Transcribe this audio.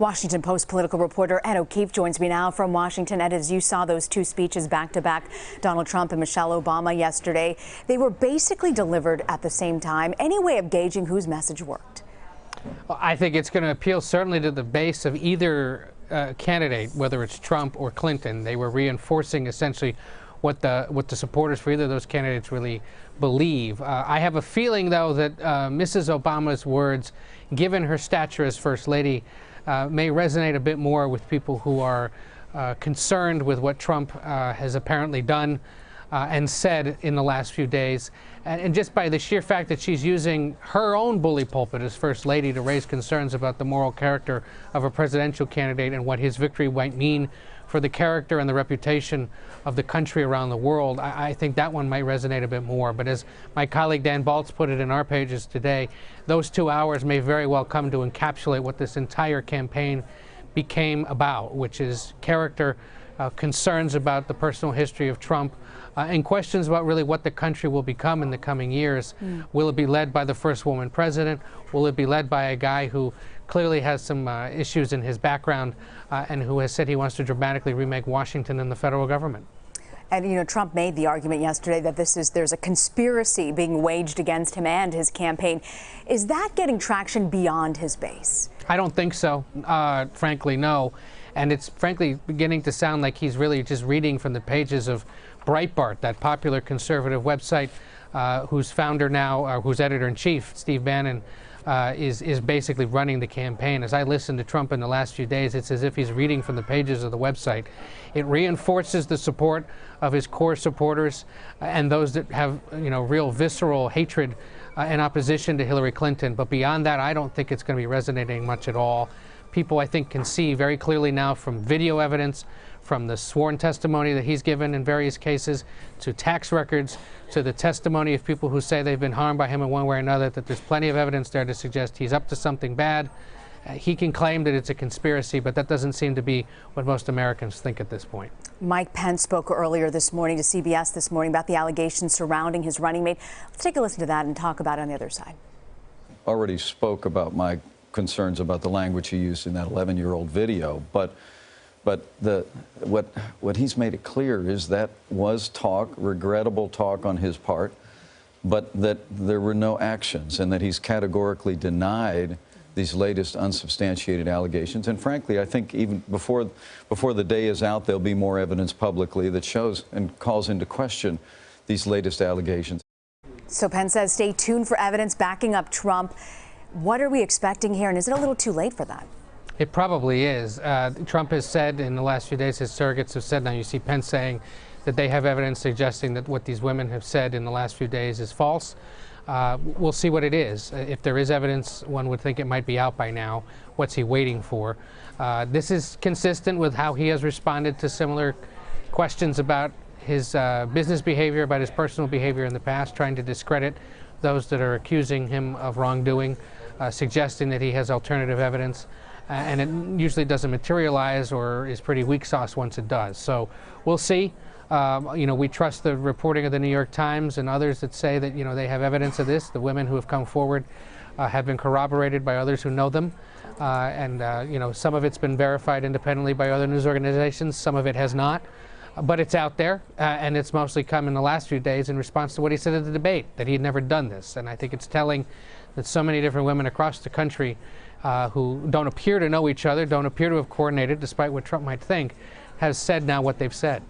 Washington Post political reporter Ed O'Keefe joins me now from Washington. Ed, as you saw those two speeches back to back, Donald Trump and Michelle Obama yesterday, they were basically delivered at the same time. Any way of gauging whose message worked? Well, I think it's going to appeal certainly to the base of either candidate, whether it's Trump or Clinton. They were reinforcing essentially what the supporters for either of those candidates really believe. I have a feeling, though, that Mrs. Obama's words, given her stature as First Lady, may resonate a bit more with people who are concerned with what Trump has apparently done and said in the last few days. And just by the sheer fact that she's using her own bully pulpit as First Lady to raise concerns about the moral character of a presidential candidate and what his victory might mean for the character and the reputation of the country around the world, I think that one might resonate a bit more. But as my colleague Dan Baltz put it in our pages today, those 2 hours may very well come to encapsulate what this entire campaign became about, which is character, concerns about the personal history of Trump, and questions about really what the country will become in the coming years. Will it be led by the first woman president? Will it be led by a guy who clearly has some issues in his background and who has said he wants to dramatically remake Washington and the federal government? And, you know, Trump made the argument yesterday that there's a conspiracy being waged against him and his campaign. Is that getting traction beyond his base? I don't think so. Frankly, no. And it's frankly beginning to sound like he's really just reading from the pages of Breitbart, that popular conservative website whose founder now, whose editor-in-chief, Steve Bannon, is basically running the campaign. As I listened to Trump in the last few days, it's as if he's reading from the pages of the website. It reinforces the support of his core supporters and those that have, you know, real visceral hatred and opposition to Hillary Clinton. But beyond that, I don't think it's going to be resonating much at all. People, I think, can see very clearly now from video evidence, from the sworn testimony that he's given in various cases, to tax records, to the testimony of people who say they've been harmed by him in one way or another, that there's plenty of evidence there to suggest he's up to something bad. He can claim that it's a conspiracy, but that doesn't seem to be what most Americans think at this point. Mike Pence spoke earlier this morning to CBS this morning about the allegations surrounding his running mate. Let's take a listen to that and talk about it on the other side. Already spoke about my concerns about the language he used in that 11-year-old video, but what he's made it clear is that was talk, regrettable talk on his part, but that there were no actions, and that he's categorically denied these latest unsubstantiated allegations. And frankly, I think even before the day is out, there'll be more evidence publicly that shows and calls into question these latest allegations. So Pence says stay tuned for evidence backing up Trump. What are we expecting here, and is it a little too late for that? It probably is. Trump has said in the last few days, his surrogates have said, now you see Pence saying that they have evidence suggesting that what these women have said in the last few days is false. We'll see what it is. If there is evidence, one would think it might be out by now. What's he waiting for? This is consistent with how he has responded to similar questions about his business behavior, about his personal behavior in the past, trying to discredit those that are accusing him of wrongdoing, suggesting that he has alternative evidence. And it usually doesn't materialize or is pretty weak sauce once it does. So we'll see. You know, we trust the reporting of the New York Times and others that say that, you know, they have evidence of this. The women who have come forward have been corroborated by others who know them. You know, some of it's been verified independently by other news organizations. Some of it has not. But it's out there, and it's mostly come in the last few days in response to what he said at the debate, that he had never done this. And I think it's telling that so many different women across the country who don't appear to know each other, don't appear to have coordinated, despite what Trump might think, has said now what they've said.